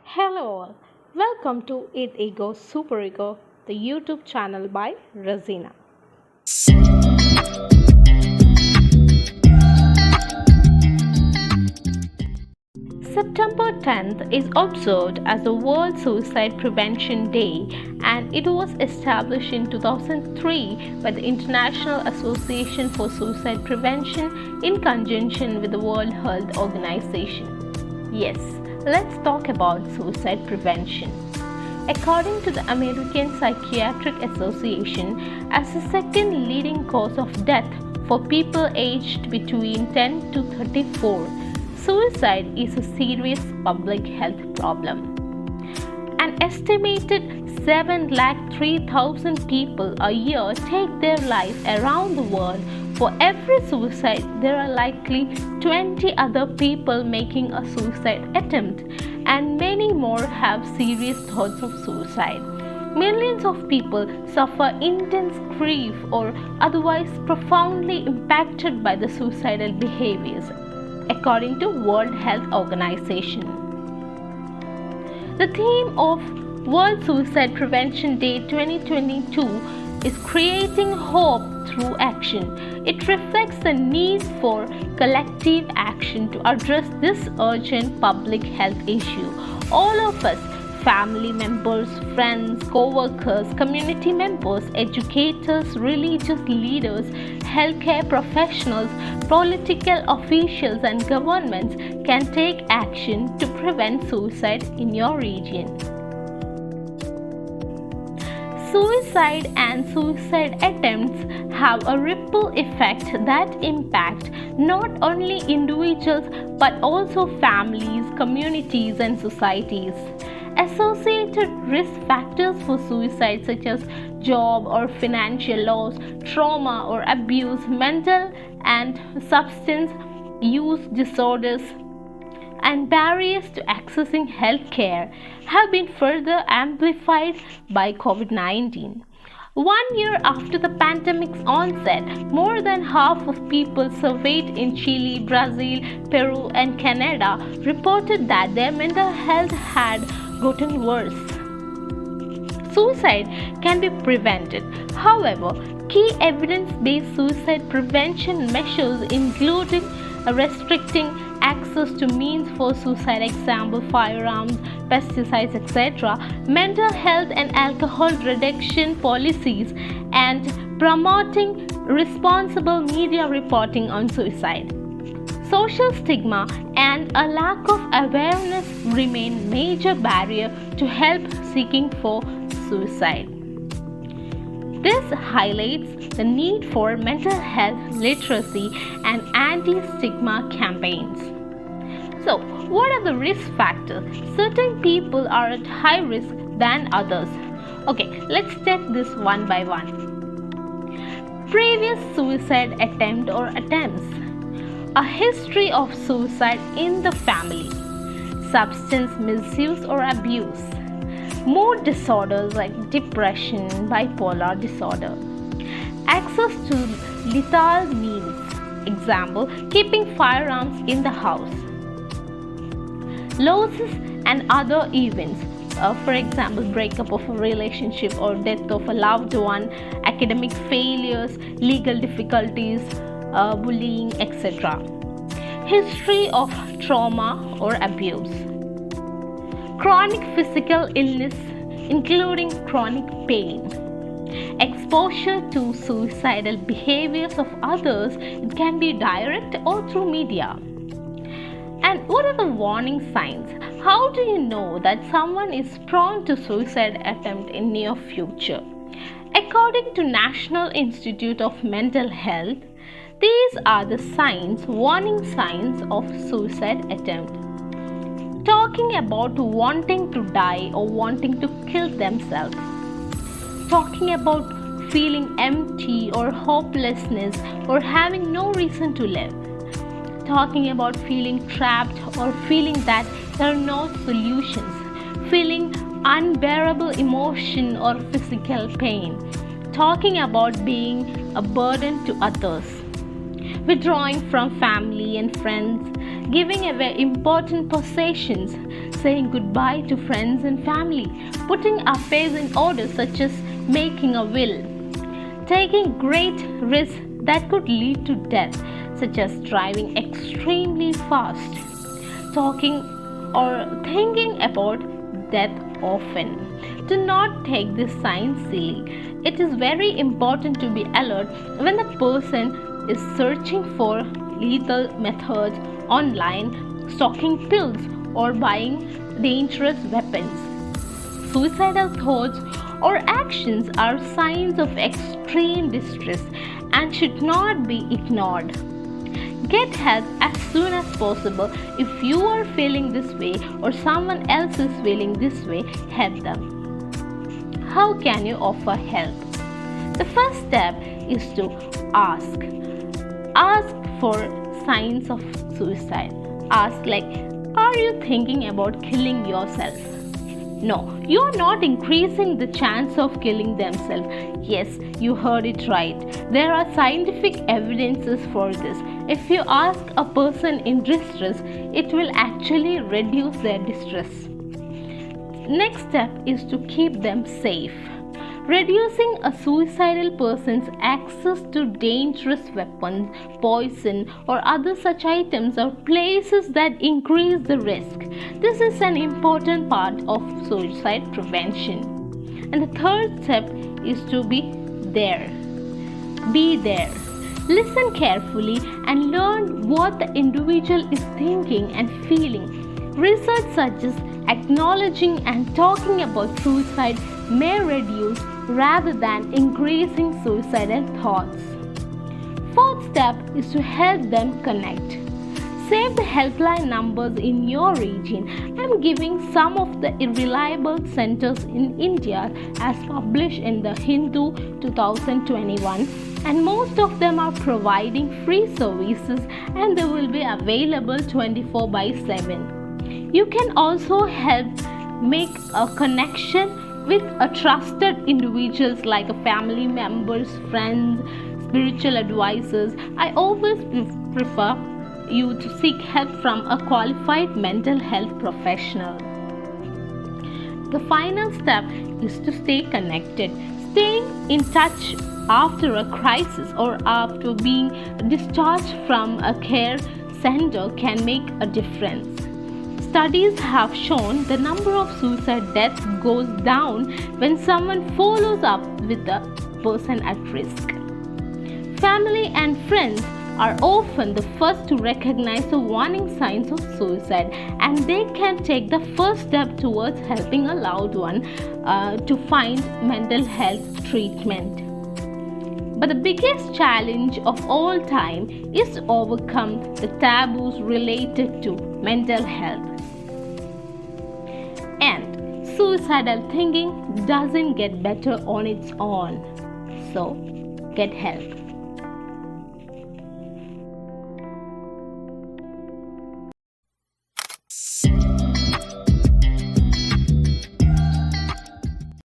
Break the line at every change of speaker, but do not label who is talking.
Hello all, welcome to Id-Ego-Superego, the YouTube channel by Razina. September 10th is observed as the World Suicide Prevention Day, and it was established in 2003 by the International Association for Suicide Prevention in conjunction with the World Health Organization. Yes, let's talk about suicide prevention. According to the American Psychiatric Association, as the second leading cause of death for people aged between 10 to 34, suicide is a serious public health problem. An estimated 703,000 people a year take their life around the world. For every suicide, there are likely 20 other people making a suicide attempt, and many more have serious thoughts of suicide. Millions of people suffer intense grief or otherwise profoundly impacted by the suicidal behaviors, according to World Health Organization. The theme of World Suicide Prevention Day 2022 is creating hope through action. It reflects the need for collective action to address this urgent public health issue. All of us, family members, friends, co-workers, community members, educators, religious leaders, healthcare professionals, political officials, and governments can take action to prevent suicide in your region. Suicide and suicide attempts have a ripple effect that impact not only individuals but also families, communities, and societies. Associated risk factors for suicide, such as job or financial loss, trauma or abuse, mental and substance use disorders, and barriers to accessing healthcare, have been further amplified by COVID-19. 1 year after the pandemic's onset, more than half of people surveyed in Chile, Brazil, Peru, and Canada reported that their mental health had gotten worse. Suicide can be prevented. However, key evidence-based suicide prevention measures, including restricting access to means for suicide, example firearms, pesticides, etc., mental health and alcohol reduction policies, and promoting responsible media reporting on suicide. Social stigma and a lack of awareness remain major barrier to help seeking for suicide. This highlights the need for mental health literacy and anti-stigma campaigns. So, what are the risk factors? Certain people are at high risk than others. Okay, let's check this one by one. Previous suicide attempt or attempts. A history of suicide in the family. Substance misuse or abuse. Mood disorders like depression, bipolar disorder. Access to lethal means. Example, keeping firearms in the house. Losses and other events. For example, breakup of a relationship or death of a loved one, academic failures, legal difficulties, bullying, etc. History of trauma or abuse. Chronic physical illness, including chronic pain. Exposure to suicidal behaviors of others, it can be direct or through media. And what are the warning signs? How do you know that someone is prone to suicide attempt in near future? According to National Institute of Mental Health, these are the warning signs of suicide attempt. Talking about wanting to die or wanting to kill themselves. Talking about feeling empty or hopelessness or having no reason to live. Talking about feeling trapped or feeling that there are no solutions. Feeling unbearable emotion or physical pain. Talking about being a burden to others. withdrawing from family and friends, giving away important possessions, saying goodbye to friends and family, putting affairs in order such as making a will, taking great risks that could lead to death such as driving extremely fast, talking or thinking about death often. Do not take this sign silly. It is very important to be alert when the person is searching for lethal methods online, stocking pills, or buying dangerous weapons. Suicidal thoughts or actions are signs of extreme distress and should not be ignored. Get help as soon as possible. If you are feeling this way or someone else is feeling this way, help them. How can you offer help? The first step is to ask. Ask for signs of suicide. Ask like, are you thinking about killing yourself? No, you are not increasing the chance of killing themselves. Yes, you heard it right. There are scientific evidences for this. If you ask a person in distress, it will actually reduce their distress. Next step is to keep them safe. Reducing a suicidal person's access to dangerous weapons, poison, or other such items or places that increase the risk. This is an important part of suicide prevention. And the third step is to be there. Be there. Listen carefully and learn what the individual is thinking and feeling. Research suggests acknowledging and talking about suicide may reduce rather than increasing suicidal thoughts. Fourth step is to help them connect. Save the helpline numbers in your region. I am giving some of the reliable centers in India as published in the Hindu 2021, and most of them are providing free services and they will be available 24/7. You can also help make a connection with a trusted individuals like a family members, friends, spiritual advisors. I always prefer you to seek help from a qualified mental health professional. The final step is to stay connected. Staying in touch after a crisis or after being discharged from a care center can make a difference. Studies have shown the number of suicide deaths goes down when someone follows up with the person at risk. Family and friends are often the first to recognize the warning signs of suicide, and they can take the first step towards helping a loved one to find mental health treatment. But the biggest challenge of all time is to overcome the taboos related to mental health. And suicidal thinking doesn't get better on its own. So, get help.